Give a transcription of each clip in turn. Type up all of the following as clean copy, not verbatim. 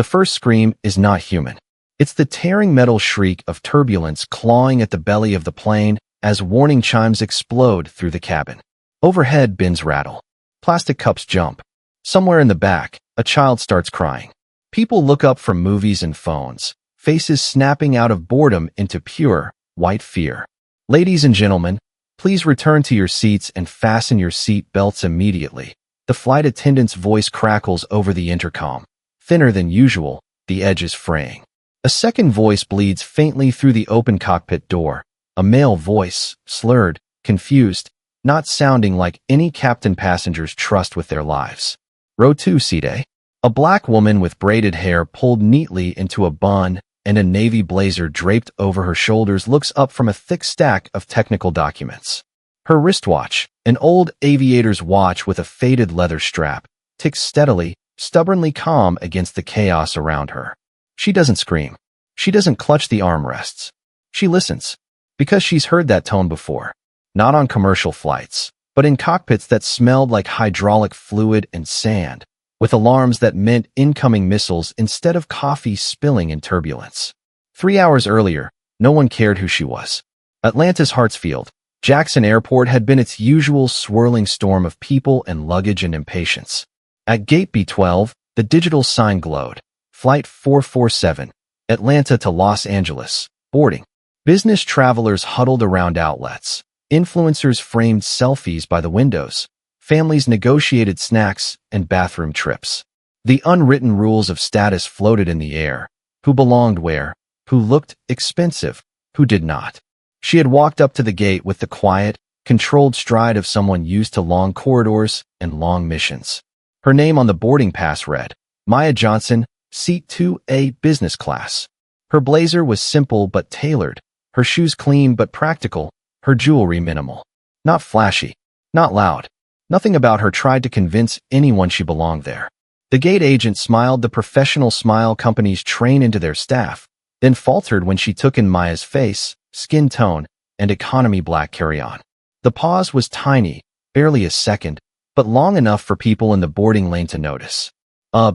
The first scream is not human. It's the tearing metal shriek of turbulence clawing at the belly of the plane as warning chimes explode through the cabin. Overhead, bins rattle. Plastic cups jump. Somewhere in the back, a child starts crying. People look up from movies and phones, faces snapping out of boredom into pure, white fear. Ladies and gentlemen, please return to your seats and fasten your seat belts immediately. The flight attendant's voice crackles over the intercom. Thinner than usual, the edge is fraying. A second voice bleeds faintly through the open cockpit door. A male voice, slurred, confused, not sounding like any captain passengers trust with their lives. Row 2, seat A. A black woman with braided hair pulled neatly into a bun and a navy blazer draped over her shoulders looks up from a thick stack of technical documents. Her wristwatch, an old aviator's watch with a faded leather strap, ticks steadily, stubbornly calm against the chaos around her. She doesn't scream. She doesn't clutch the armrests. She listens. Because she's heard that tone before. Not on commercial flights, but in cockpits that smelled like hydraulic fluid and sand, with alarms that meant incoming missiles instead of coffee spilling in turbulence. 3 hours earlier, no one cared who she was. Atlanta's Hartsfield, Jackson Airport had been its usual swirling storm of people and luggage and impatience. At Gate B12, the digital sign glowed. Flight 447, Atlanta to Los Angeles, boarding. Business travelers huddled around outlets. Influencers framed selfies by the windows. Families negotiated snacks and bathroom trips. The unwritten rules of status floated in the air. Who belonged where? Who looked expensive? Who did not? She had walked up to the gate with the quiet, controlled stride of someone used to long corridors and long missions. Her name on the boarding pass read, Maya Johnson, Seat 2A, Business Class. Her blazer was simple but tailored. Her shoes clean but practical. Her jewelry minimal. Not flashy. Not loud. Nothing about her tried to convince anyone she belonged there. The gate agent smiled the professional smile companies train into their staff, then faltered when she took in Maya's face, skin tone, and economy black carry-on. The pause was tiny, barely a second, but long enough for people in the boarding lane to notice.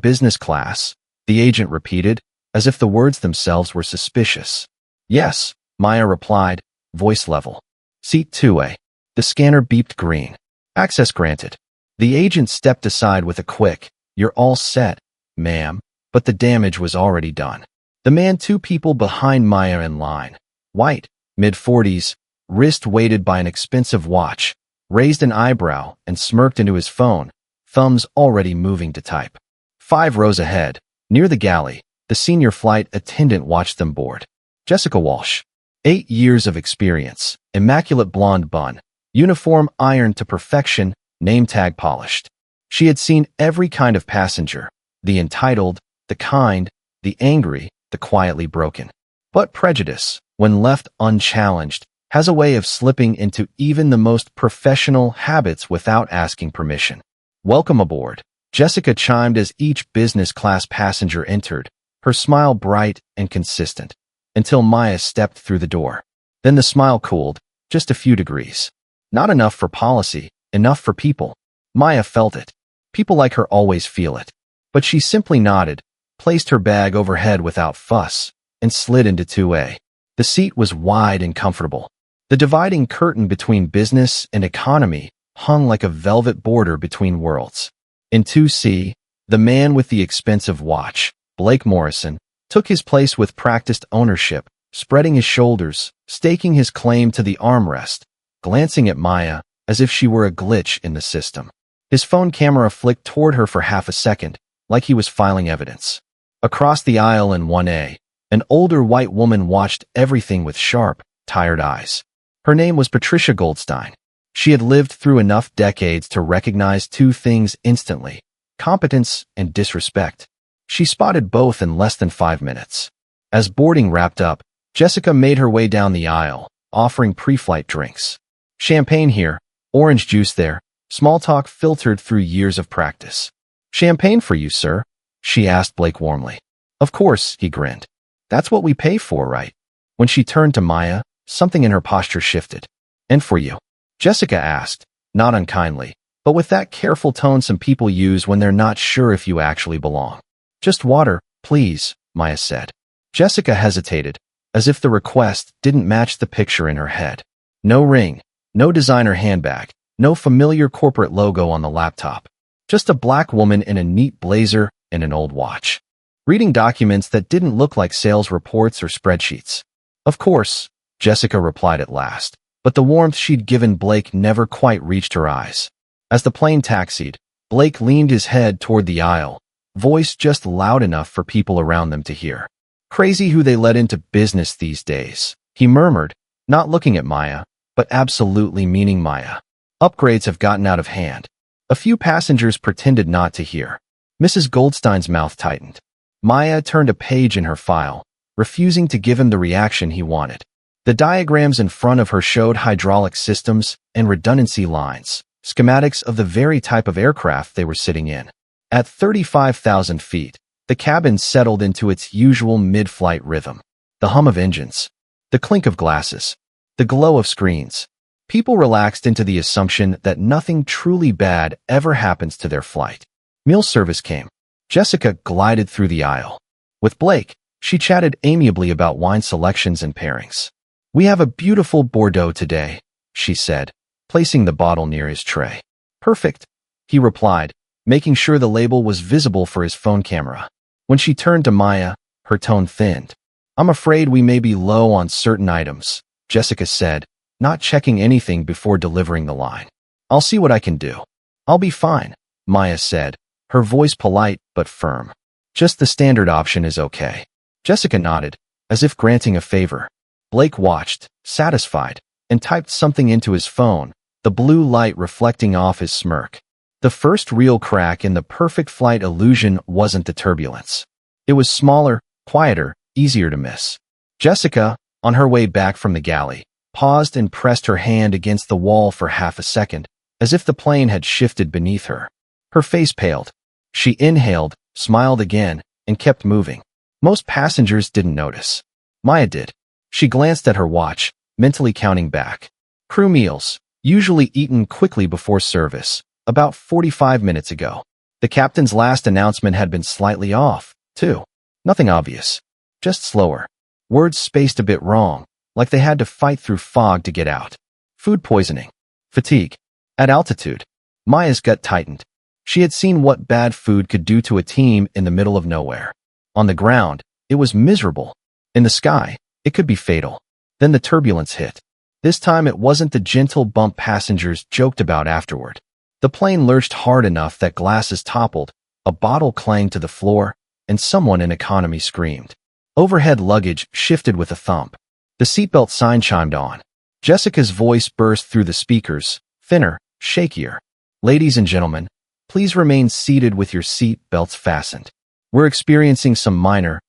Business class, the agent repeated, as if the words themselves were suspicious. Yes, Maya replied, voice level. Seat 2A. The scanner beeped green. Access granted. The agent stepped aside with a quick, "You're all set, ma'am," but the damage was already done. The man 2 people behind Maya in line, white, mid-40s, wrist weighted by an expensive watch, raised an eyebrow and smirked into his phone, thumbs already moving to type. 5 rows ahead, near the galley, the senior flight attendant watched them board. Jessica Walsh. 8 years of experience, immaculate blonde bun, uniform ironed to perfection, name tag polished. She had seen every kind of passenger, the entitled, the kind, the angry, the quietly broken. But prejudice, when left unchallenged, has a way of slipping into even the most professional habits without asking permission. Welcome aboard, Jessica chimed as each business class passenger entered, her smile bright and consistent, until Maya stepped through the door. Then the smile cooled, just a few degrees. Not enough for policy, enough for people. Maya felt it. People like her always feel it. But she simply nodded, placed her bag overhead without fuss, and slid into 2A. The seat was wide and comfortable. The dividing curtain between business and economy hung like a velvet border between worlds. In 2C, the man with the expensive watch, Blake Morrison, took his place with practiced ownership, spreading his shoulders, staking his claim to the armrest, glancing at Maya as if she were a glitch in the system. His phone camera flicked toward her for half a second, like he was filing evidence. Across the aisle in 1A, an older white woman watched everything with sharp, tired eyes. Her name was Patricia Goldstein. She had lived through enough decades to recognize 2 things instantly: competence and disrespect. She spotted both in less than 5 minutes. As boarding wrapped up, Jessica made her way down the aisle, offering pre-flight drinks. Champagne here, orange juice there, small talk filtered through years of practice. Champagne for you, sir, she asked Blake warmly. Of course, he grinned. That's what we pay for, right? When she turned to Maya, something in her posture shifted. And for you? Jessica asked, not unkindly, but with that careful tone some people use when they're not sure if you actually belong. Just water, Please, Maya said. Jessica hesitated, as if the request didn't match the picture in her head. No ring, no designer handbag, no familiar corporate logo on the laptop. Just a black woman in a neat blazer and an old watch, reading documents that didn't look like sales reports or spreadsheets. Of course, Jessica replied at last, but the warmth she'd given Blake never quite reached her eyes. As the plane taxied, Blake leaned his head toward the aisle, voice just loud enough for people around them to hear. Crazy who they let into business these days, he murmured, not looking at Maya, but absolutely meaning Maya. Upgrades have gotten out of hand. A few passengers pretended not to hear. Mrs. Goldstein's mouth tightened. Maya turned a page in her file, refusing to give him the reaction he wanted. The diagrams in front of her showed hydraulic systems and redundancy lines, schematics of the very type of aircraft they were sitting in. At 35,000 feet, the cabin settled into its usual mid-flight rhythm. The hum of engines, the clink of glasses, the glow of screens. People relaxed into the assumption that nothing truly bad ever happens to their flight. Meal service came. Jessica glided through the aisle. With Blake, she chatted amiably about wine selections and pairings. "We have a beautiful Bordeaux today," she said, placing the bottle near his tray. "Perfect," he replied, making sure the label was visible for his phone camera. When she turned to Maya, her tone thinned. "I'm afraid we may be low on certain items," Jessica said, not checking anything before delivering the line. "I'll see what I can do." "I'll be fine," Maya said, her voice polite but firm. "Just the standard option is okay." Jessica nodded, as if granting a favor. Blake watched, satisfied, and typed something into his phone, the blue light reflecting off his smirk. The first real crack in the perfect flight illusion wasn't the turbulence. It was smaller, quieter, easier to miss. Jessica, on her way back from the galley, paused and pressed her hand against the wall for half a second, as if the plane had shifted beneath her. Her face paled. She inhaled, smiled again, and kept moving. Most passengers didn't notice. Maya did. She glanced at her watch, mentally counting back. Crew meals, usually eaten quickly before service, about 45 minutes ago. The captain's last announcement had been slightly off, too. Nothing obvious. Just slower. Words spaced a bit wrong, like they had to fight through fog to get out. Food poisoning. Fatigue. At altitude. Maya's gut tightened. She had seen what bad food could do to a team in the middle of nowhere. On the ground, it was miserable. In the sky, it could be fatal. Then the turbulence hit. This time it wasn't the gentle bump passengers joked about afterward. The plane lurched hard enough that glasses toppled, a bottle clanged to the floor, and someone in economy screamed. Overhead luggage shifted with a thump. The seatbelt sign chimed on. Jessica's voice burst through the speakers, thinner, shakier. "Ladies and gentlemen, please remain seated with your seat belts fastened. We're experiencing some minor,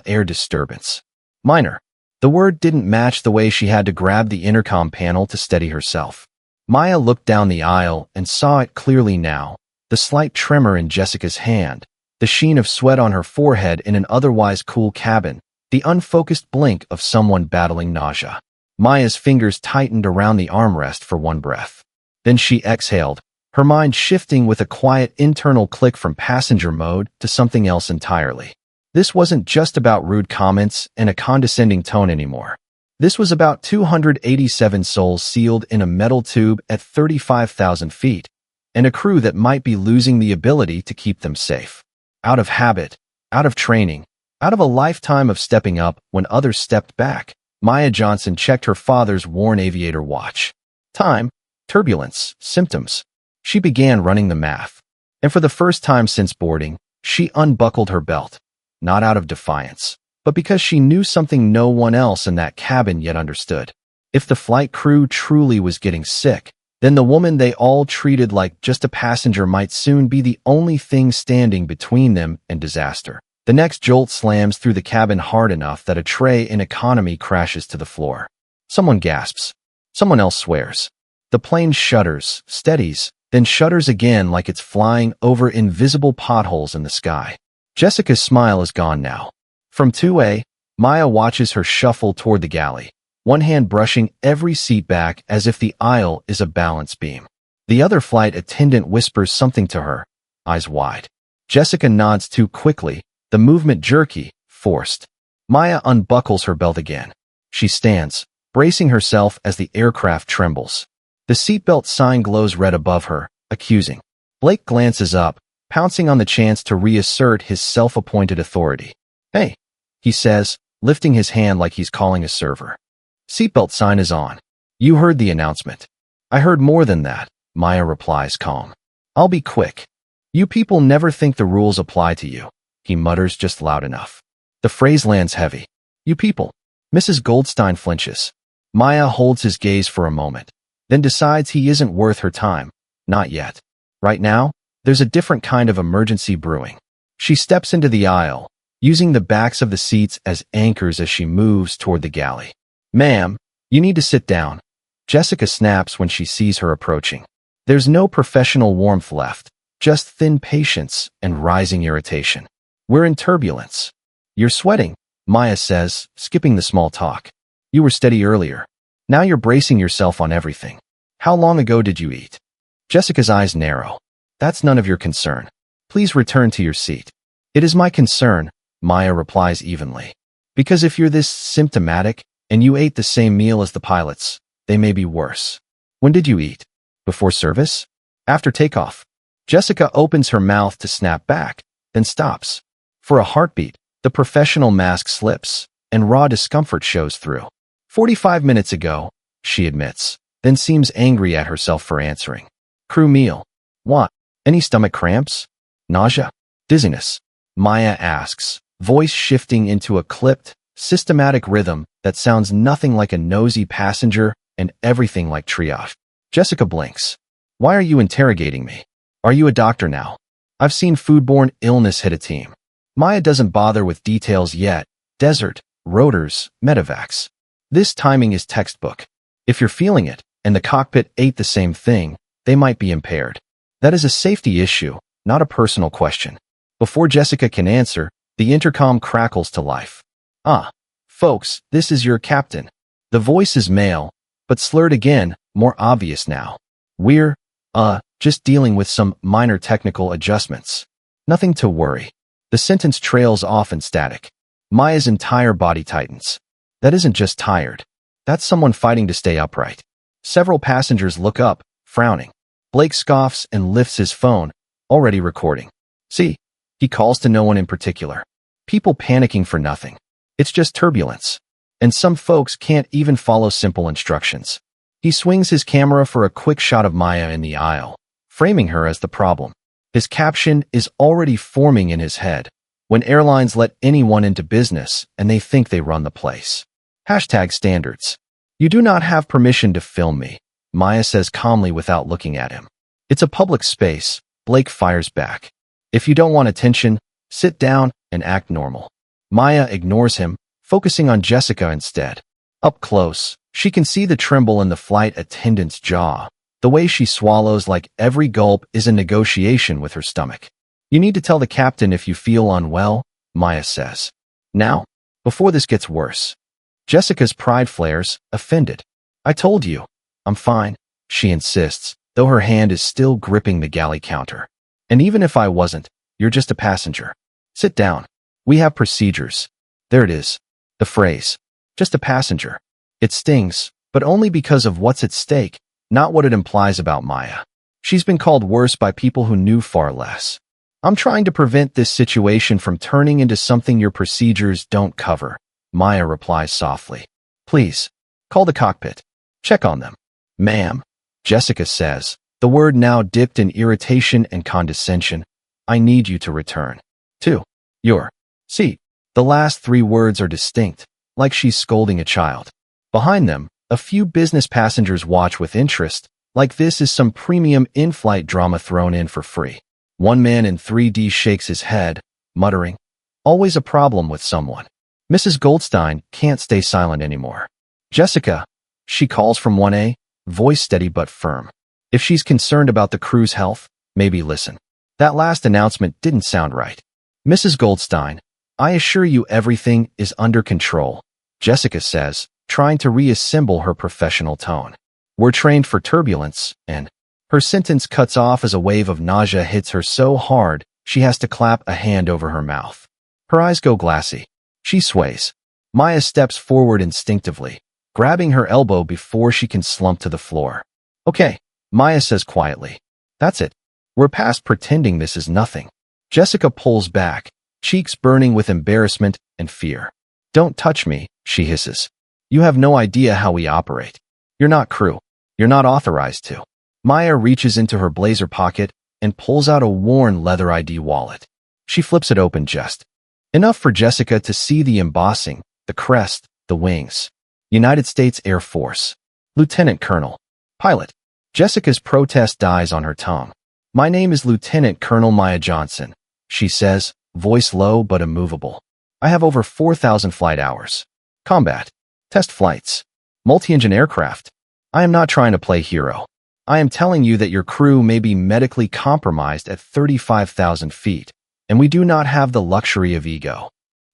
air disturbance." Minor. The word didn't match the way she had to grab the intercom panel to steady herself. Maya looked down the aisle and saw it clearly now, the slight tremor in Jessica's hand, the sheen of sweat on her forehead in an otherwise cool cabin, the unfocused blink of someone battling nausea. Maya's fingers tightened around the armrest for one breath. Then she exhaled, her mind shifting with a quiet internal click from passenger mode to something else entirely. This wasn't just about rude comments and a condescending tone anymore. This was about 287 souls sealed in a metal tube at 35,000 feet, and a crew that might be losing the ability to keep them safe. Out of habit, out of training, out of a lifetime of stepping up when others stepped back, Maya Johnson checked her father's worn aviator watch. Time, turbulence, symptoms. She began running the math. And for the first time since boarding, she unbuckled her belt. Not out of defiance, but because she knew something no one else in that cabin yet understood. If the flight crew truly was getting sick, then the woman they all treated like just a passenger might soon be the only thing standing between them and disaster. The next jolt slams through the cabin hard enough that a tray in economy crashes to the floor. Someone gasps. Someone else swears. The plane shudders, steadies, then shudders again like it's flying over invisible potholes in the sky. Jessica's smile is gone now. From 2A, Maya watches her shuffle toward the galley, one hand brushing every seat back as if the aisle is a balance beam. The other flight attendant whispers something to her, eyes wide. Jessica nods too quickly, the movement jerky, forced. Maya unbuckles her belt again. She stands, bracing herself as the aircraft trembles. The seatbelt sign glows red above her, accusing. Blake glances up, pouncing on the chance to reassert his self-appointed authority. "Hey," he says, lifting his hand like he's calling a server. "Seatbelt sign is on. You heard the announcement." "I heard more than that," Maya replies calm. "I'll be quick. You people never think the rules apply to you," he mutters just loud enough. The phrase lands heavy. "You people." Mrs. Goldstein flinches. Maya holds his gaze for a moment, then decides he isn't worth her time. Not yet. Right now, there's a different kind of emergency brewing. She steps into the aisle, using the backs of the seats as anchors as she moves toward the galley. "Ma'am, you need to sit down," Jessica snaps when she sees her approaching. There's no professional warmth left, just thin patience and rising irritation. "We're in turbulence." "You're sweating," Maya says, skipping the small talk. "You were steady earlier. Now you're bracing yourself on everything. How long ago did you eat?" Jessica's eyes narrow. "That's none of your concern. Please return to your seat." "It is my concern," Maya replies evenly. "Because if you're this symptomatic and you ate the same meal as the pilots, they may be worse." "When did you eat? Before service? After takeoff?" Jessica opens her mouth to snap back, then stops. For a heartbeat, the professional mask slips, and raw discomfort shows through. 45 minutes ago, she admits, then seems angry at herself for answering. "Crew meal." "What? Any stomach cramps? Nausea? Dizziness?" Maya asks, voice shifting into a clipped, systematic rhythm that sounds nothing like a nosy passenger and everything like triage. Jessica blinks. "Why are you interrogating me? Are you a doctor now? I've seen foodborne illness hit a team." Maya doesn't bother with details yet. Desert, rotors, medevacs. This timing is textbook. If you're feeling it, and the cockpit ate the same thing, they might be impaired. That is a safety issue, not a personal question. Before Jessica can answer, the intercom crackles to life. "Ah, folks, this is your captain." The voice is male, but slurred again, more obvious now. "We're, just dealing with some minor technical adjustments. Nothing to worry." The sentence trails off in static. Maya's entire body tightens. That isn't just tired. That's someone fighting to stay upright. Several passengers look up, frowning. Blake scoffs and lifts his phone, already recording. "See," he calls to no one in particular. People panicking for nothing. It's just turbulence. And some folks can't even follow simple instructions. He swings his camera for a quick shot of Maya in the aisle, framing her as the problem. His caption is already forming in his head. When airlines let anyone into business and they think they run the place. #standards. "You do not have permission to film me," Maya says calmly without looking at him. "It's a public space," Blake fires back. "If you don't want attention, sit down and act normal." Maya ignores him, focusing on Jessica instead. Up close, she can see the tremble in the flight attendant's jaw. The way she swallows like every gulp is a negotiation with her stomach. "You need to tell the captain if you feel unwell," Maya says. "Now, before this gets worse." Jessica's pride flares, offended. "I told you. I'm fine," she insists, though her hand is still gripping the galley counter. "And even if I wasn't, you're just a passenger. Sit down. We have procedures." There it is. The phrase. Just a passenger. It stings, but only because of what's at stake, not what it implies about Maya. She's been called worse by people who knew far less. "I'm trying to prevent this situation from turning into something your procedures don't cover," Maya replies softly. "Please, call the cockpit. Check on them." "Ma'am," Jessica says, the word now dipped in irritation and condescension, "I need you to return to your seat." The last 3 words are distinct, like she's scolding a child. Behind them, a few business passengers watch with interest, like this is some premium in-flight drama thrown in for free. One man in 3D shakes his head, muttering, "Always a problem with someone." Mrs. Goldstein can't stay silent anymore. "Jessica," she calls from 1A, voice steady but firm. "If she's concerned about the crew's health, maybe listen. That last announcement didn't sound right." "Mrs. Goldstein, I assure you everything is under control," Jessica says, trying to reassemble her professional tone. "We're trained for turbulence," and her sentence cuts off as a wave of nausea hits her so hard she has to clap a hand over her mouth. Her eyes go glassy. She sways. Maya steps forward instinctively, grabbing her elbow before she can slump to the floor. Okay, Maya says quietly. That's it. We're past pretending this is nothing. Jessica pulls back, cheeks burning with embarrassment and fear. Don't touch me, she hisses. You have no idea how we operate. You're not crew. You're not authorized to. Maya reaches into her blazer pocket and pulls out a worn leather ID wallet. She flips it open just enough for Jessica to see the embossing, the crest, the wings. United States Air Force. Lieutenant Colonel. Pilot. Jessica's protest dies on her tongue. My name is Lieutenant Colonel Maya Johnson, she says, voice low but immovable. I have over 4,000 flight hours. Combat. Test flights. Multi-engine aircraft. I am not trying to play hero. I am telling you that your crew may be medically compromised at 35,000 feet, and we do not have the luxury of ego.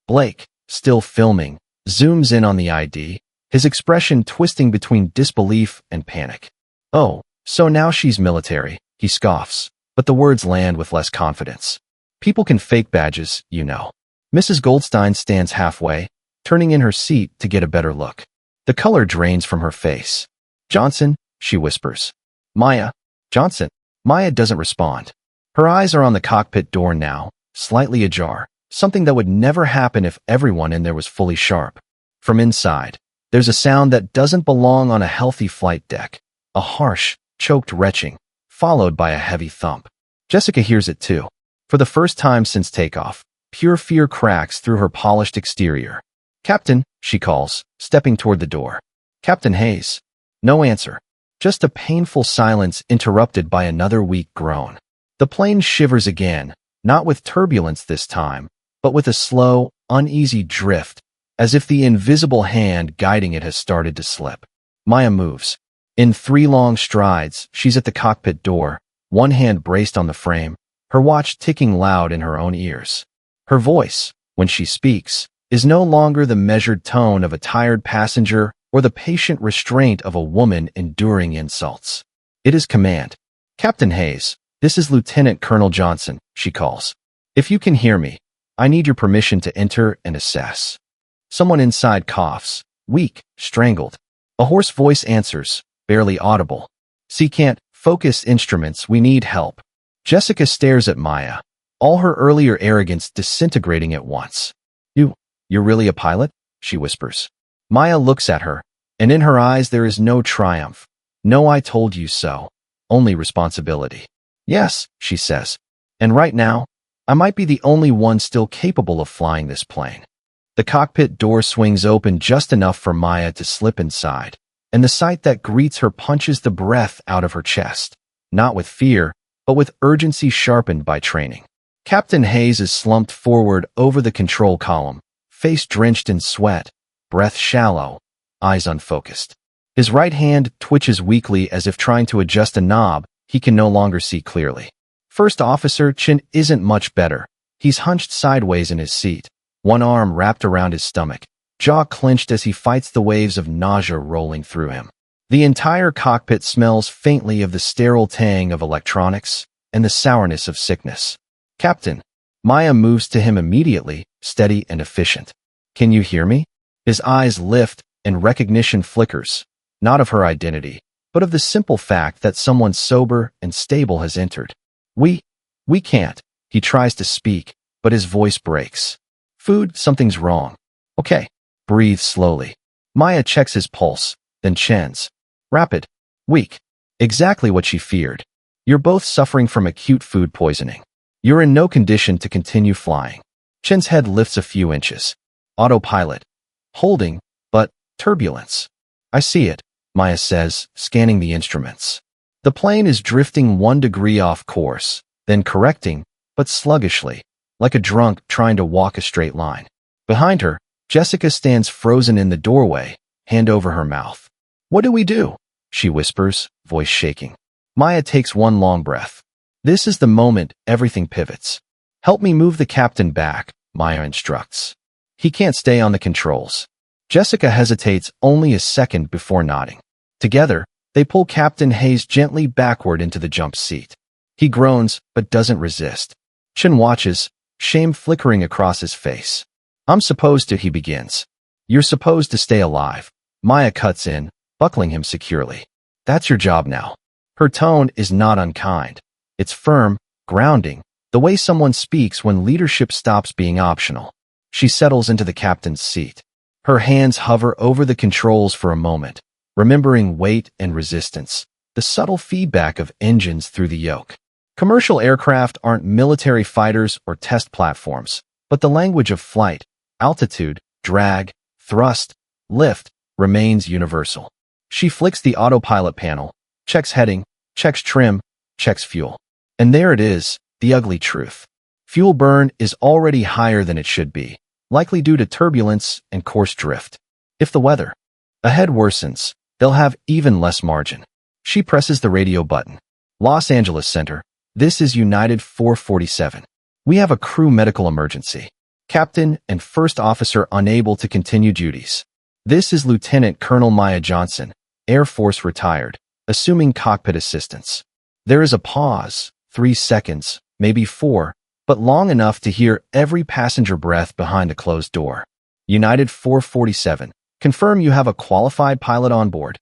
Blake, still filming, zooms in on the ID, his expression twisting between disbelief and panic. Oh, so now she's military, he scoffs, but the words land with less confidence. People can fake badges, you know. Mrs. Goldstein stands halfway, turning in her seat to get a better look. The color drains from her face. Johnson, she whispers. Maya. Johnson. Maya doesn't respond. Her eyes are on the cockpit door now, slightly ajar, something that would never happen if everyone in there was fully sharp. From inside, there's a sound that doesn't belong on a healthy flight deck, a harsh, choked retching, followed by a heavy thump. Jessica hears it too. For the first time since takeoff, pure fear cracks through her polished exterior. Captain, she calls, stepping toward the door. Captain Hayes. No answer. Just a painful silence interrupted by another weak groan. The plane shivers again, not with turbulence this time, but with a slow, uneasy drift, as if the invisible hand guiding it has started to slip. Maya moves. In 3 long strides, she's at the cockpit door, one hand braced on the frame, her watch ticking loud in her own ears. Her voice, when she speaks, is no longer the measured tone of a tired passenger or the patient restraint of a woman enduring insults. It is command. Captain Hayes, this is Lieutenant Colonel Johnson, she calls. If you can hear me, I need your permission to enter and assess. Someone inside coughs, weak, strangled. A hoarse voice answers, barely audible. See, can't focus instruments, we need help. Jessica stares at Maya, all her earlier arrogance disintegrating at once. You're really a pilot? She whispers. Maya looks at her, and in her eyes there is no triumph, no I told you so, only responsibility. Yes, she says, and right now, I might be the only one still capable of flying this plane. The cockpit door swings open just enough for Maya to slip inside, and the sight that greets her punches the breath out of her chest, not with fear, but with urgency sharpened by training. Captain Hayes is slumped forward over the control column, face drenched in sweat, breath shallow, eyes unfocused. His right hand twitches weakly as if trying to adjust a knob he can no longer see clearly. First Officer Chin isn't much better. He's hunched sideways in his seat, one arm wrapped around his stomach, jaw clenched as he fights the waves of nausea rolling through him. The entire cockpit smells faintly of the sterile tang of electronics and the sourness of sickness. Captain. Maya moves to him immediately, steady and efficient. Can you hear me? His eyes lift and recognition flickers, not of her identity, but of the simple fact that someone sober and stable has entered. We can't. He tries to speak, but his voice breaks. Food, something's wrong. Okay. Breathe slowly. Maya checks his pulse, then Chen's. Rapid. Weak. Exactly what she feared. You're both suffering from acute food poisoning. You're in no condition to continue flying. Chen's head lifts a few inches. Autopilot. Holding, but turbulence. I see it, Maya says, scanning the instruments. The plane is drifting 1 degree off course, then correcting, but sluggishly, like a drunk trying to walk a straight line. Behind her, Jessica stands frozen in the doorway, hand over her mouth. What do we do? She whispers, voice shaking. Maya takes one long breath. This is the moment everything pivots. Help me move the captain back, Maya instructs. He can't stay on the controls. Jessica hesitates only a second before nodding. Together, they pull Captain Hayes gently backward into the jump seat. He groans, but doesn't resist. Chen watches, shame flickering across his face. I'm supposed to, he begins. You're supposed to stay alive. Maya cuts in, buckling him securely. That's your job now. Her tone is not unkind. It's firm, grounding, the way someone speaks when leadership stops being optional. She settles into the captain's seat. Her hands hover over the controls for a moment, remembering weight and resistance, the subtle feedback of engines through the yoke. Commercial aircraft aren't military fighters or test platforms, but the language of flight, altitude, drag, thrust, lift, remains universal. She flicks the autopilot panel, checks heading, checks trim, checks fuel. And there it is, the ugly truth. Fuel burn is already higher than it should be, likely due to turbulence and course drift. If the weather ahead worsens, they'll have even less margin. She presses the radio button. Los Angeles Center, this is United 447. We have a crew medical emergency. Captain and first officer unable to continue duties. This is Lieutenant Colonel Maya Johnson, Air Force retired, assuming cockpit assistance. There is a pause, 3 seconds, maybe 4, but long enough to hear every passenger breath behind a closed door. United 447, confirm you have a qualified pilot on board.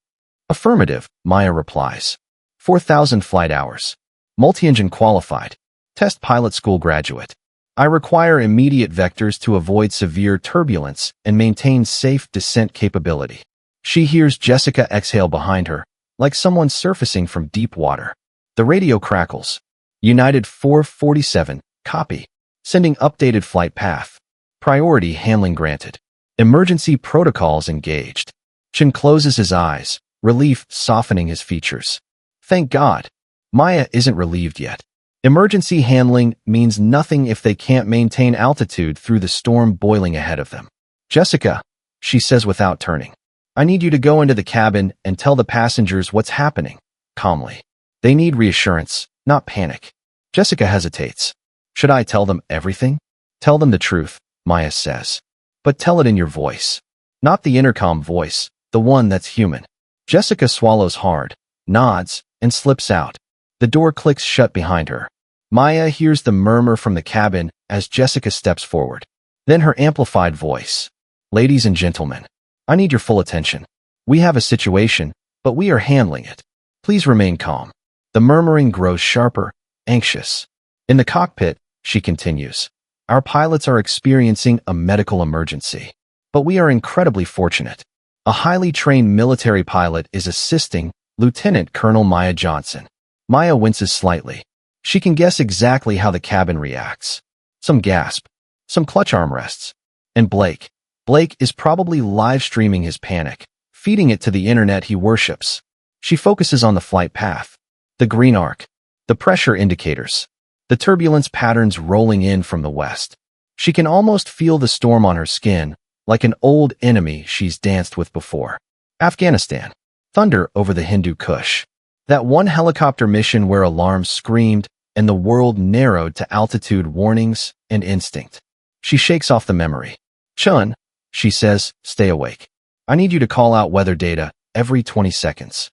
Affirmative, Maya replies. 4,000 flight hours. Multi-engine qualified. Test pilot school graduate. I require immediate vectors to avoid severe turbulence and maintain safe descent capability. She hears Jessica exhale behind her, like someone surfacing from deep water. The radio crackles. United 447, copy. Sending updated flight path. Priority handling granted. Emergency protocols engaged. Chen closes his eyes, relief softening his features. Thank God. Maya isn't relieved yet. Emergency handling means nothing if they can't maintain altitude through the storm boiling ahead of them. Jessica, she says without turning. I need you to go into the cabin and tell the passengers what's happening, calmly. They need reassurance, not panic. Jessica hesitates. Should I tell them everything? Tell them the truth, Maya says. But tell it in your voice. Not the intercom voice, the one that's human. Jessica swallows hard, nods, and slips out. The door clicks shut behind her. Maya hears the murmur from the cabin as Jessica steps forward. Then her amplified voice. Ladies and gentlemen, I need your full attention. We have a situation, but we are handling it. Please remain calm. The murmuring grows sharper, anxious. In the cockpit, she continues. Our pilots are experiencing a medical emergency. But we are incredibly fortunate. A highly trained military pilot is assisting Lieutenant Colonel Maya Johnson. Maya winces slightly. She can guess exactly how the cabin reacts. Some gasp, some clutch armrests. And Blake. Blake is probably live streaming his panic, feeding it to the internet he worships. She focuses on the flight path. The green arc. The pressure indicators. The turbulence patterns rolling in from the west. She can almost feel the storm on her skin, like an old enemy she's danced with before. Afghanistan. Thunder over the Hindu Kush. That one helicopter mission where alarms screamed and the world narrowed to altitude warnings and instinct. She shakes off the memory. Chun, she says, stay awake. I need you to call out weather data every 20 seconds.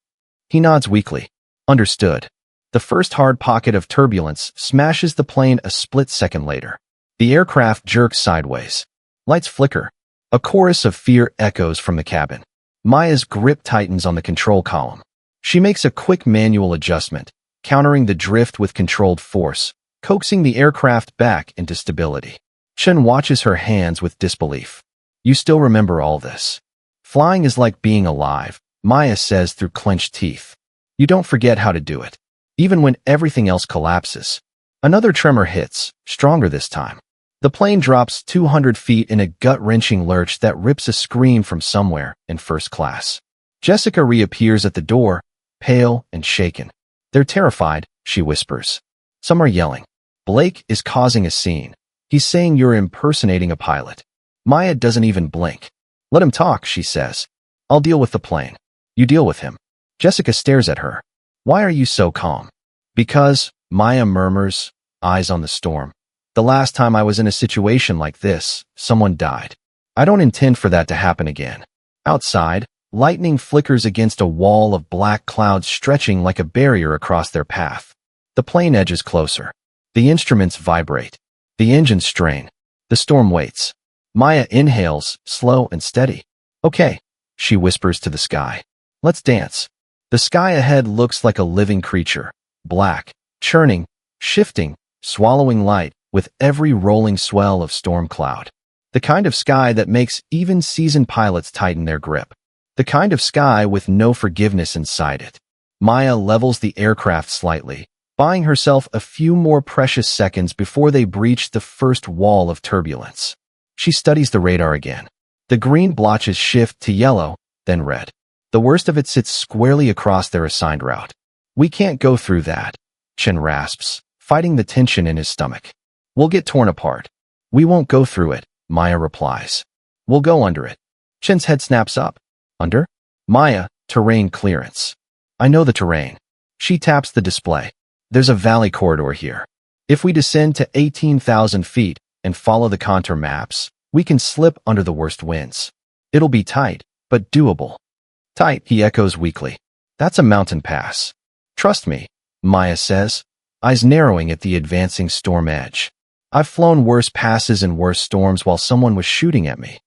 He nods weakly. Understood. The first hard pocket of turbulence smashes the plane a split second later. The aircraft jerks sideways. Lights flicker. A chorus of fear echoes from the cabin. Maya's grip tightens on the control column. She makes a quick manual adjustment, countering the drift with controlled force, coaxing the aircraft back into stability. Chen watches her hands with disbelief. You still remember all this. Flying is like being alive, Maya says through clenched teeth. You don't forget how to do it, even when everything else collapses. Another tremor hits, stronger this time. The plane drops 200 feet in a gut-wrenching lurch that rips a scream from somewhere in first class. Jessica reappears at the door, pale and shaken. They're terrified, she whispers. Some are yelling. Blake is causing a scene. He's saying you're impersonating a pilot. Maya doesn't even blink. Let him talk, she says. I'll deal with the plane. You deal with him. Jessica stares at her. Why are you so calm? Because, Maya murmurs, eyes on the storm. The last time I was in a situation like this, someone died. I don't intend for that to happen again. Outside, lightning flickers against a wall of black clouds stretching like a barrier across their path. The plane edges closer. The instruments vibrate. The engines strain. The storm waits. Maya inhales, slow and steady. Okay, she whispers to the sky. Let's dance. The sky ahead looks like a living creature, black, churning, shifting, swallowing light with every rolling swell of storm cloud. The kind of sky that makes even seasoned pilots tighten their grip. The kind of sky with no forgiveness inside it. Maya levels the aircraft slightly, buying herself a few more precious seconds before they breach the first wall of turbulence. She studies the radar again. The green blotches shift to yellow, then red. The worst of it sits squarely across their assigned route. We can't go through that, Chen rasps, fighting the tension in his stomach. We'll get torn apart. We won't go through it, Maya replies. We'll go under it. Chen's head snaps up. Under? Maya, terrain clearance. I know the terrain. She taps the display. There's a valley corridor here. If we descend to 18,000 feet and follow the contour maps, we can slip under the worst winds. It'll be tight, but doable. Tight, he echoes weakly. That's a mountain pass. Trust me, Maya says, eyes narrowing at the advancing storm edge. I've flown worse passes and worse storms while someone was shooting at me.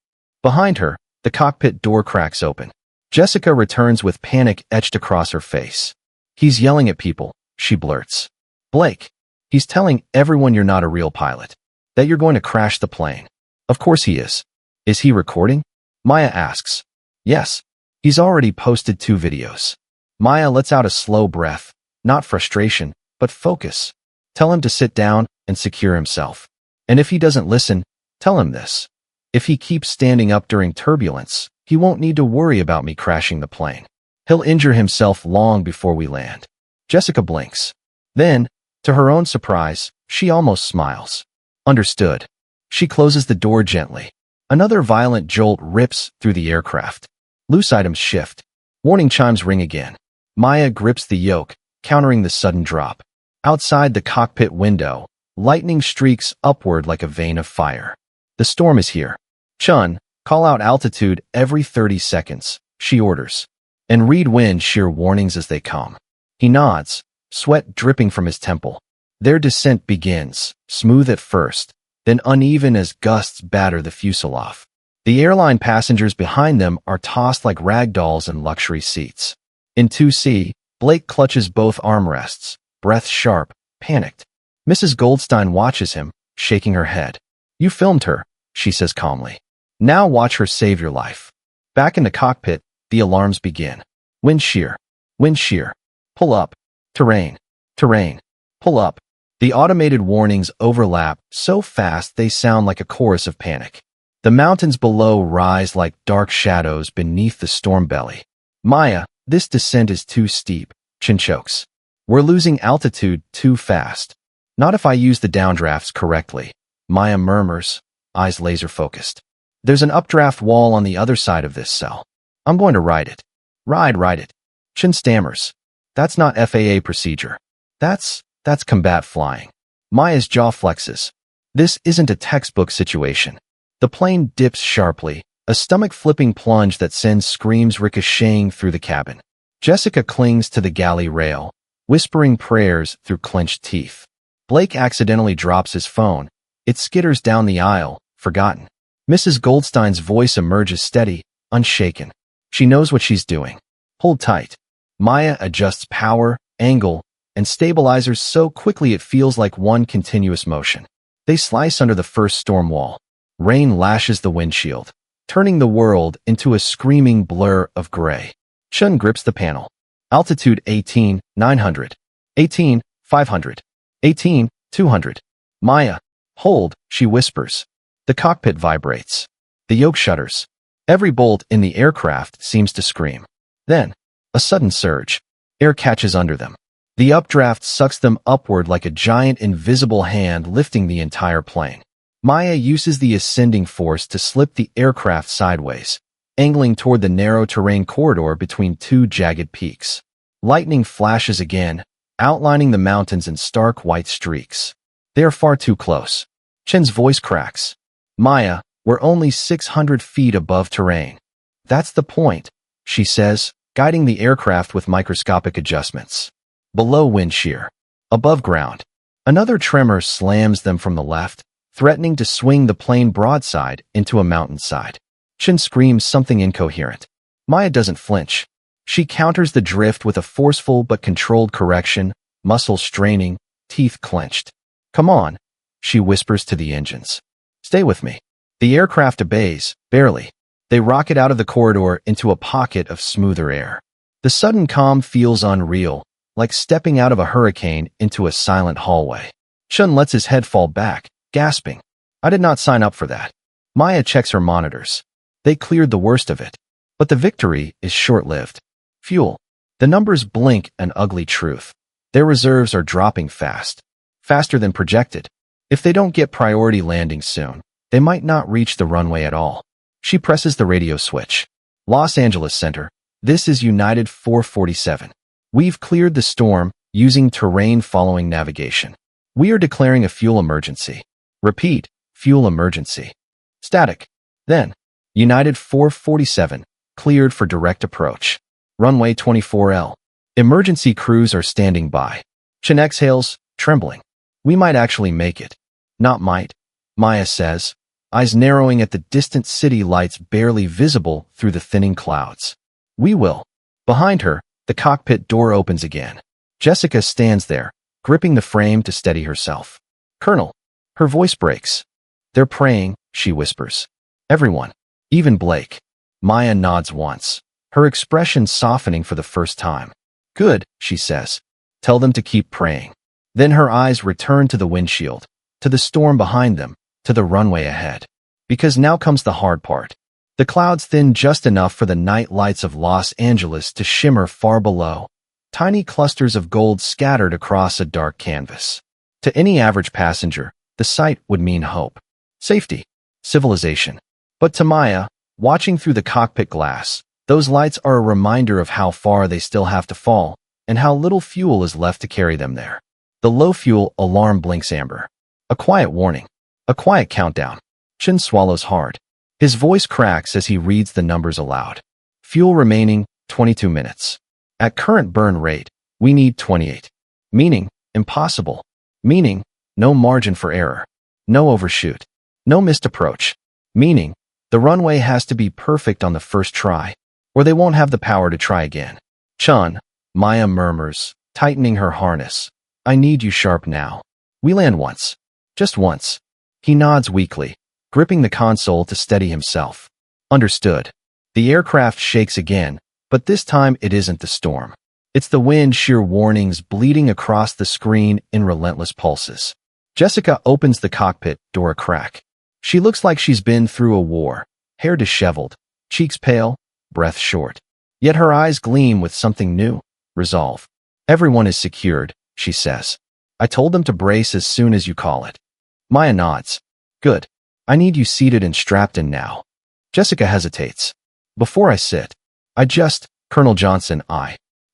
Behind her, the cockpit door cracks open. Jessica returns with panic etched across her face. He's yelling at people, she blurts. Blake, he's telling everyone you're not a real pilot, that you're going to crash the plane. Of course he is. Is he recording? Maya asks. Yes. He's already posted 2 videos. Maya lets out a slow breath, not frustration, but focus. Tell him to sit down and secure himself. And if he doesn't listen, tell him this. If he keeps standing up during turbulence, he won't need to worry about me crashing the plane. He'll injure himself long before we land. Jessica blinks. Then, to her own surprise, she almost smiles. Understood. She closes the door gently. Another violent jolt rips through the aircraft. Loose items shift. Warning chimes ring again. Maya grips the yoke, countering the sudden drop. Outside the cockpit window, lightning streaks upward like a vein of fire. The storm is here. Chun, call out altitude every 30 seconds, she orders. And read wind shear warnings as they come. He nods, sweat dripping from his temple. Their descent begins, smooth at first, then uneven as gusts batter the fuselage. The airline passengers behind them are tossed like rag dolls in luxury seats. In 2C, Blake clutches both armrests, breath sharp, panicked. Mrs. Goldstein watches him, shaking her head. You filmed her, she says calmly. Now watch her save your life. Back in the cockpit, the alarms begin. Wind shear. Wind shear. Pull up. Terrain. Terrain. Pull up. The automated warnings overlap so fast they sound like a chorus of panic. The mountains below rise like dark shadows beneath the storm belly. Maya, this descent is too steep, Chin chokes. We're losing altitude too fast. Not if I use the downdrafts correctly, Maya murmurs, eyes laser-focused. There's an updraft wall on the other side of this cell. I'm going to ride it. Ride it. Chin stammers. That's not FAA procedure. That's combat flying. Maya's jaw flexes. This isn't a textbook situation. The plane dips sharply, a stomach-flipping plunge that sends screams ricocheting through the cabin. Jessica clings to the galley rail, whispering prayers through clenched teeth. Blake accidentally drops his phone. It skitters down the aisle, forgotten. Mrs. Goldstein's voice emerges steady, unshaken. She knows what she's doing. Hold tight. Maya adjusts power, angle, and stabilizers so quickly it feels like one continuous motion. They slice under the first storm wall. Rain lashes the windshield, turning the world into a screaming blur of gray. Chun grips the panel. Altitude 18,900. 18,500. 18,200. Maya, hold, she whispers. The cockpit vibrates. The yoke shudders. Every bolt in the aircraft seems to scream. Then, a sudden surge. Air catches under them. The updraft sucks them upward like a giant invisible hand lifting the entire plane. Maya uses the ascending force to slip the aircraft sideways, angling toward the narrow terrain corridor between 2 jagged peaks. Lightning flashes again, outlining the mountains in stark white streaks. They are far too close. Chen's voice cracks. Maya, we're only 600 feet above terrain. That's the point, she says, guiding the aircraft with microscopic adjustments. Below wind shear. Above ground. Another tremor slams them from the left, threatening to swing the plane broadside into a mountainside. Chen screams something incoherent. Maya doesn't flinch. She counters the drift with a forceful but controlled correction, muscles straining, teeth clenched. "Come on," she whispers to the engines. "Stay with me." The aircraft obeys, barely. They rocket out of the corridor into a pocket of smoother air. The sudden calm feels unreal, like stepping out of a hurricane into a silent hallway. Chen lets his head fall back, gasping. "I did not sign up for that." Maya checks her monitors. They cleared the worst of it. But the victory is short-lived. Fuel. The numbers blink an ugly truth. Their reserves are dropping fast. Faster than projected. If they don't get priority landing soon, they might not reach the runway at all. She presses the radio switch. Los Angeles Center. This is United 447. We've cleared the storm using terrain-following navigation. We are declaring a fuel emergency. Repeat, fuel emergency. Static. Then, United 447, cleared for direct approach. Runway 24L. Emergency crews are standing by. Chen exhales, trembling. "We might actually make it." "Not might," Maya says, eyes narrowing at the distant city lights barely visible through the thinning clouds. "We will." Behind her, the cockpit door opens again. Jessica stands there, gripping the frame to steady herself. "Colonel." Her voice breaks. "They're praying," she whispers. "Everyone. Even Blake." Maya nods once, her expression softening for the first time. "Good," she says. "Tell them to keep praying." Then her eyes return to the windshield, to the storm behind them, to the runway ahead. Because now comes the hard part. The clouds thin just enough for the night lights of Los Angeles to shimmer far below, tiny clusters of gold scattered across a dark canvas. To any average passenger, the sight would mean hope, safety, civilization. But to Maya, watching through the cockpit glass, those lights are a reminder of how far they still have to fall and how little fuel is left to carry them there. The low fuel alarm blinks amber. A quiet warning. A quiet countdown. Chen swallows hard. His voice cracks as he reads the numbers aloud. Fuel remaining, 22 minutes. At current burn rate, we need 28. Meaning, impossible. Meaning, no margin for error. No overshoot. No missed approach. Meaning, the runway has to be perfect on the first try, or they won't have the power to try again. "Chun," Maya murmurs, tightening her harness. "I need you sharp now. We land once. Just once." He nods weakly, gripping the console to steady himself. "Understood." The aircraft shakes again, but this time it isn't the storm. It's the wind shear warnings bleeding across the screen in relentless pulses. Jessica opens the cockpit door a crack. She looks like she's been through a war, hair disheveled, cheeks pale, breath short. Yet her eyes gleam with something new, resolve. "Everyone is secured," she says. "I told them to brace as soon as you call it." Maya nods. "Good. I need you seated and strapped in now." Jessica hesitates. "Before I sit, Colonel Johnson,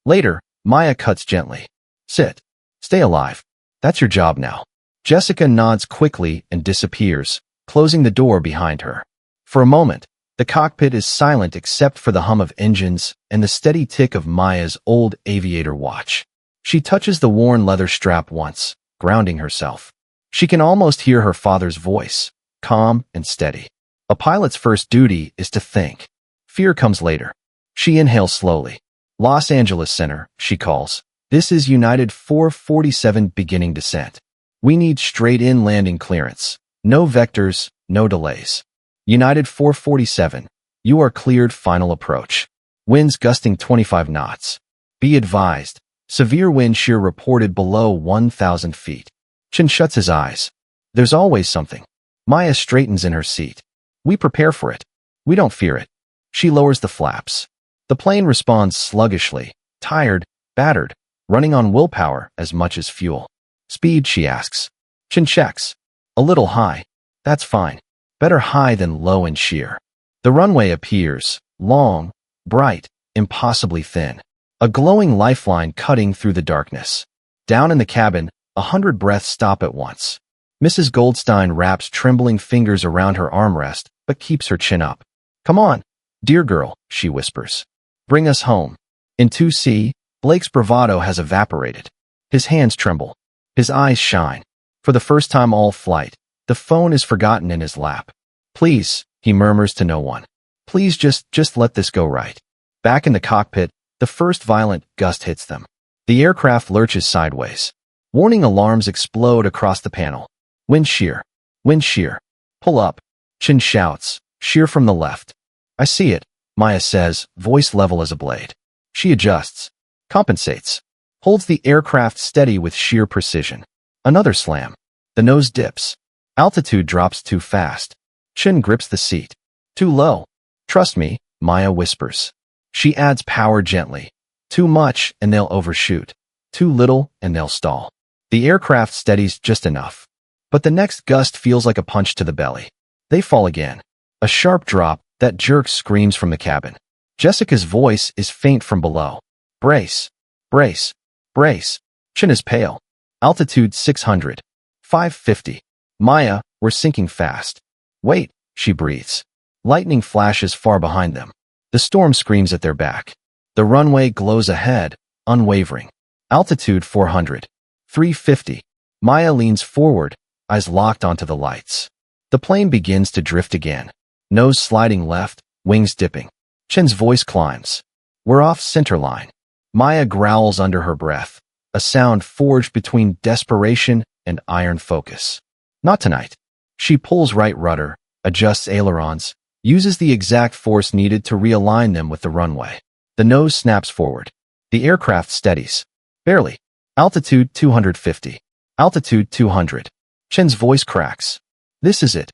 Later, Maya cuts gently. "Sit. Stay alive. That's your job now." Jessica nods quickly and disappears, closing the door behind her. For a moment, the cockpit is silent except for the hum of engines and the steady tick of Maya's old aviator watch. She touches the worn leather strap once, grounding herself. She can almost hear her father's voice, calm and steady. A pilot's first duty is to think. Fear comes later. She inhales slowly. "Los Angeles Center," she calls. "This is United 447 beginning descent. We need straight-in landing clearance. No vectors, no delays." "United 447, you are cleared final approach. Winds gusting 25 knots. Be advised, severe wind shear reported below 1,000 feet." Chen shuts his eyes. There's always something. Maya straightens in her seat. "We prepare for it. We don't fear it." She lowers the flaps. The plane responds sluggishly, tired, battered, running on willpower as much as fuel. "Speed," she asks. Chen checks. "A little high. That's fine. Better high than low and sheer." The runway appears, long, bright, impossibly thin. A glowing lifeline cutting through the darkness. Down in the cabin, 100 breaths stop at once. Mrs. Goldstein wraps trembling fingers around her armrest, but keeps her chin up. "Come on, dear girl," she whispers. "Bring us home." In 2C, Blake's bravado has evaporated. His hands tremble. His eyes shine. For the first time all flight, The phone is forgotten in his lap. Please, he murmurs to no one. Please just let this go right. Back in the cockpit, the first violent gust hits them. The aircraft lurches sideways. Warning alarms explode across the panel. Wind shear. Wind shear. Pull up. Chin shouts. Shear from the left. I see it, Maya says, voice level as a blade. She adjusts. Compensates. Holds the aircraft steady with sheer precision. Another slam. The nose dips. Altitude drops too fast. Chin grips the seat. Too low. Trust me, Maya whispers. She adds power gently. Too much and they'll overshoot. Too little and they'll stall. The aircraft steadies just enough. But the next gust feels like a punch to the belly. They fall again. A sharp drop that jerks screams from the cabin. Jessica's voice is faint from below. Brace. Brace. Brace. Chin is pale. Altitude 600. 550. Maya, we're sinking fast. Wait, she breathes. Lightning flashes far behind them. The storm screams at their back. The runway glows ahead, unwavering. Altitude 400. 350. Maya leans forward, eyes locked onto the lights. The plane begins to drift again. Nose sliding left, wings dipping. Chin's voice climbs. We're off centerline. Maya growls under her breath, a sound forged between desperation and iron focus. Not tonight. She pulls right rudder, adjusts ailerons, uses the exact force needed to realign them with the runway. The nose snaps forward. The aircraft steadies. Barely. Altitude 250. Altitude 200. Chin's voice cracks. This is it.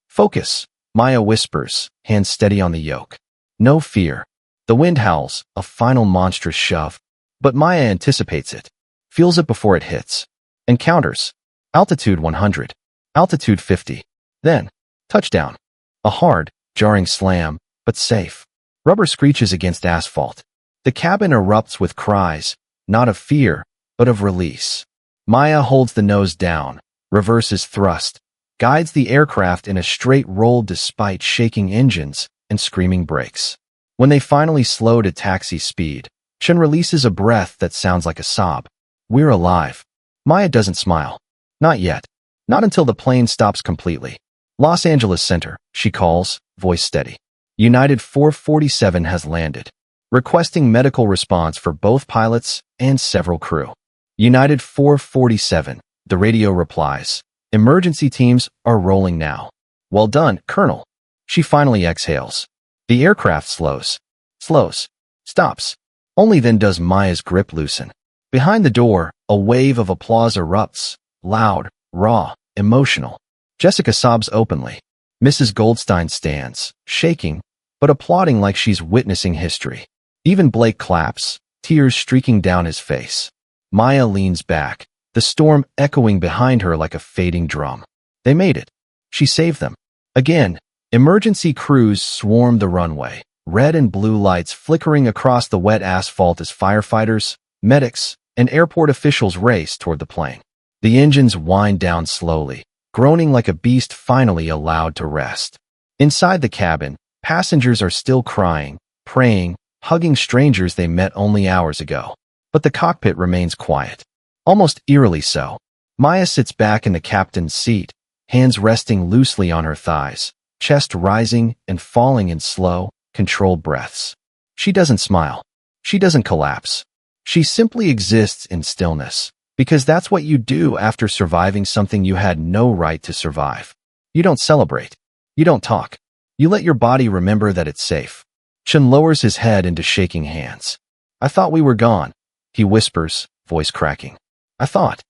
Focus, Maya whispers, hands steady on the yoke. No fear. The wind howls, a final monstrous shove. But Maya anticipates it. Feels it before it hits. Encounters. Altitude 100. Altitude 50. Then, touchdown. A hard, jarring slam, but safe. Rubber screeches against asphalt. The cabin erupts with cries, not of fear, but of release. Maya holds the nose down, reverses thrust, guides the aircraft in a straight roll despite shaking engines and screaming brakes. When they finally slow to taxi speed, Chin releases a breath that sounds like a sob. We're alive. Maya doesn't smile. Not yet. Not until the plane stops completely. Los Angeles Center, she calls, voice steady. United 447 has landed. Requesting medical response for both pilots and several crew. United 447, the radio replies. Emergency teams are rolling now. Well done, Colonel. She finally exhales. The aircraft slows. Stops. Only then does Maya's grip loosen. Behind the door, a wave of applause erupts. Loud, raw, emotional. Jessica sobs openly. Mrs. Goldstein stands, shaking, but applauding like she's witnessing history. Even Blake claps, tears streaking down his face. Maya leans back, the storm echoing behind her like a fading drum. They made it. She saved them. Again, emergency crews swarmed the runway, red and blue lights flickering across the wet asphalt as firefighters, medics, and airport officials race toward the plane. The engines wind down slowly, groaning like a beast finally allowed to rest. Inside the cabin, passengers are still crying, praying, hugging strangers they met only hours ago. But the cockpit remains quiet. Almost eerily so. Maya sits back in the captain's seat, hands resting loosely on her thighs, chest rising and falling in slow, controlled breaths. She doesn't smile. She doesn't collapse. She simply exists in stillness, because that's what you do after surviving something you had no right to survive. You don't celebrate. You don't talk. You let your body remember that it's safe. Chin lowers his head into shaking hands. I thought we were gone, he whispers, voice cracking. I thought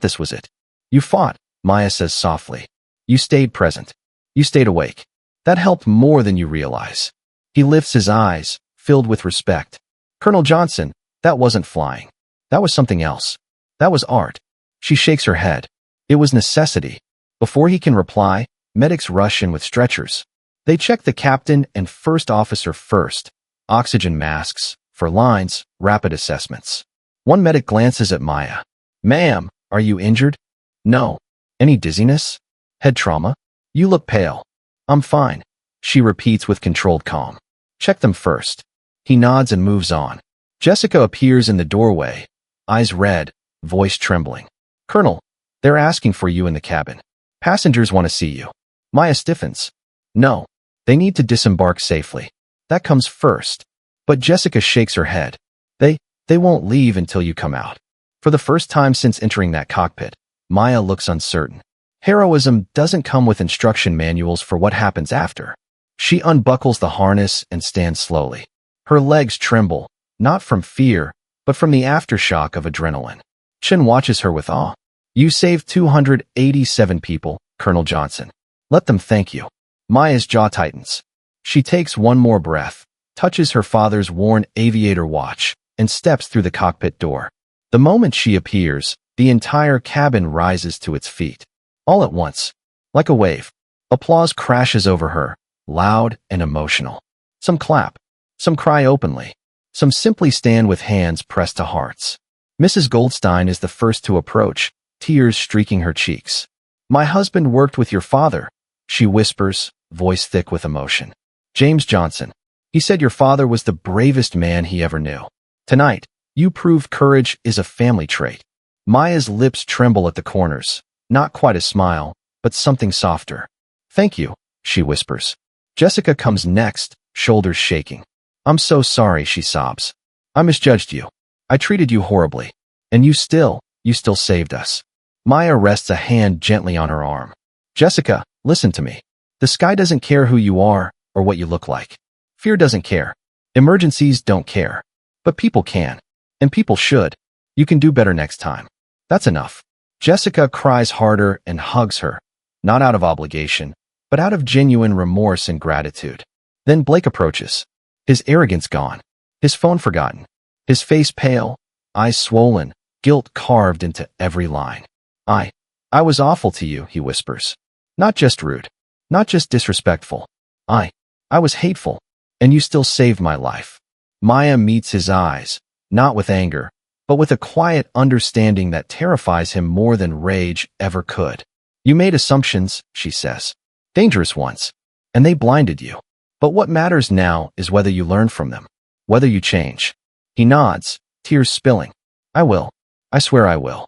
this was it. You fought, Maya says softly. You stayed present. You stayed awake. That helped more than you realize. He lifts his eyes, filled with respect. Colonel Johnson, that wasn't flying. That was something else. That was art. She shakes her head. It was necessity. Before he can reply, medics rush in with stretchers. They check the captain and first officer first. Oxygen masks, for lines, rapid assessments. One medic glances at Maya. Ma'am, are you injured? No. Any dizziness? Head trauma? You look pale. I'm fine, she repeats with controlled calm. Check them first. He nods and moves on. Jessica appears in the doorway, eyes red, voice trembling. Colonel, they're asking for you in the cabin. Passengers want to see you. Maya stiffens. No. They need to disembark safely. That comes first. But Jessica shakes her head. They won't leave until you come out. For the first time since entering that cockpit, Maya looks uncertain. Heroism doesn't come with instruction manuals for what happens after. She unbuckles the harness and stands slowly. Her legs tremble, not from fear, but from the aftershock of adrenaline. Chen watches her with awe. You saved 287 people, Colonel Johnson. Let them thank you. Maya's jaw tightens. She takes one more breath, touches her father's worn aviator watch, and steps through the cockpit door. The moment she appears, the entire cabin rises to its feet. All at once, like a wave, applause crashes over her, loud and emotional. Some clap, some cry openly, some simply stand with hands pressed to hearts. Mrs. Goldstein is the first to approach, tears streaking her cheeks. My husband worked with your father, she whispers, voice thick with emotion. James Johnson. He said your father was the bravest man he ever knew. Tonight, you proved courage is a family trait. Maya's lips tremble at the corners, not quite a smile, but something softer. Thank you, she whispers. Jessica comes next, shoulders shaking. I'm so sorry, she sobs. I misjudged you. I treated you horribly. And you still saved us. Maya rests a hand gently on her arm. Jessica, listen to me. The sky doesn't care who you are or what you look like. Fear doesn't care. Emergencies don't care. But people can. And people should. You can do better next time. That's enough. Jessica cries harder and hugs her, not out of obligation, but out of genuine remorse and gratitude. Then Blake approaches. His arrogance gone. His phone forgotten. His face pale, eyes swollen, guilt carved into every line. I was awful to you, he whispers. Not just rude. Not just disrespectful. I was hateful. And you still saved my life. Maya meets his eyes, not with anger, but with a quiet understanding that terrifies him more than rage ever could. You made assumptions, she says. Dangerous ones. And they blinded you. But what matters now is whether you learn from them. Whether you change. He nods, tears spilling. I will. I swear I will.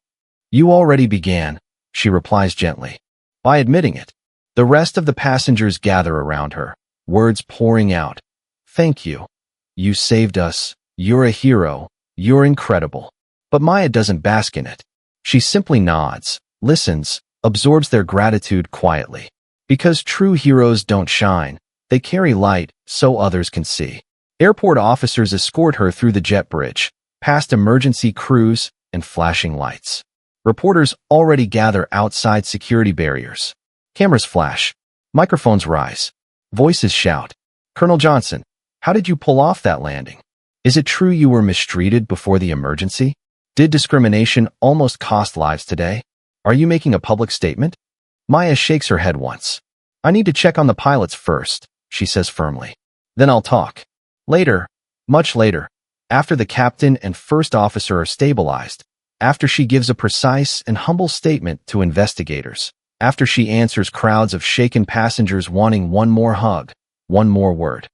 You already began, she replies gently. By admitting it. The rest of the passengers gather around her, words pouring out. Thank you. You saved us. You're a hero. You're incredible. But Maya doesn't bask in it. She simply nods, listens, absorbs their gratitude quietly. Because true heroes don't shine, they carry light so others can see. Airport officers escort her through the jet bridge, past emergency crews and flashing lights. Reporters already gather outside security barriers. Cameras flash. Microphones rise. Voices shout. Colonel Johnson, how did you pull off that landing? Is it true you were mistreated before the emergency? Did discrimination almost cost lives today? Are you making a public statement? Maya shakes her head once. I need to check on the pilots first, she says firmly. Then I'll talk. Later, much later, after the captain and first officer are stabilized, after she gives a precise and humble statement to investigators, after she answers crowds of shaken passengers wanting one more hug, one more word.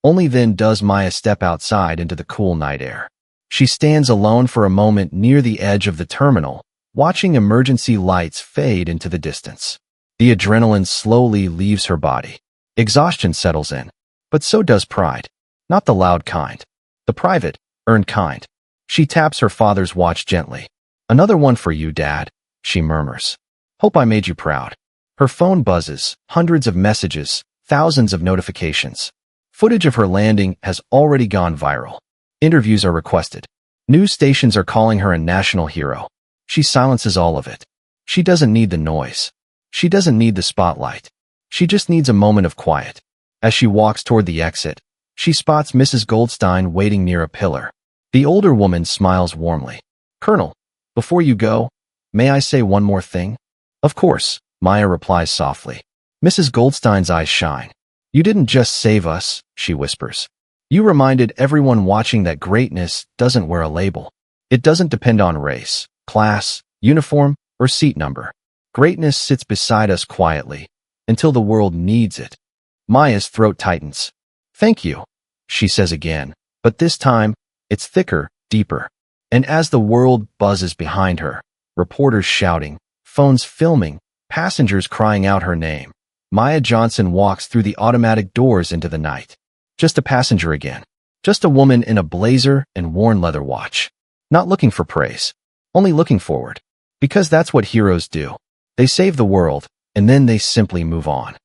Only then does Maya step outside into the cool night air. She stands alone for a moment near the edge of the terminal, watching emergency lights fade into the distance. The adrenaline slowly leaves her body. Exhaustion settles in, but so does pride. Not the loud kind. The private, earned kind. She taps her father's watch gently. Another one for you, Dad, she murmurs. Hope I made you proud. Her phone buzzes, hundreds of messages, thousands of notifications. Footage of her landing has already gone viral. Interviews are requested. News stations are calling her a national hero. She silences all of it. She doesn't need the noise. She doesn't need the spotlight. She just needs a moment of quiet. As she walks toward the exit, she spots Mrs. Goldstein waiting near a pillar. The older woman smiles warmly. Colonel, before you go, may I say one more thing? Of course, Maya replies softly. Mrs. Goldstein's eyes shine. You didn't just save us, she whispers. You reminded everyone watching that greatness doesn't wear a label. It doesn't depend on race, class, uniform, or seat number. Greatness sits beside us quietly, until the world needs it. Maya's throat tightens. Thank you, she says again, but this time, it's thicker, deeper. And as the world buzzes behind her, reporters shouting, phones filming, passengers crying out her name. Maya Johnson walks through the automatic doors into the night. Just a passenger again. Just a woman in a blazer and worn leather watch. Not looking for praise. Only looking forward. Because that's what heroes do. They save the world, and then they simply move on.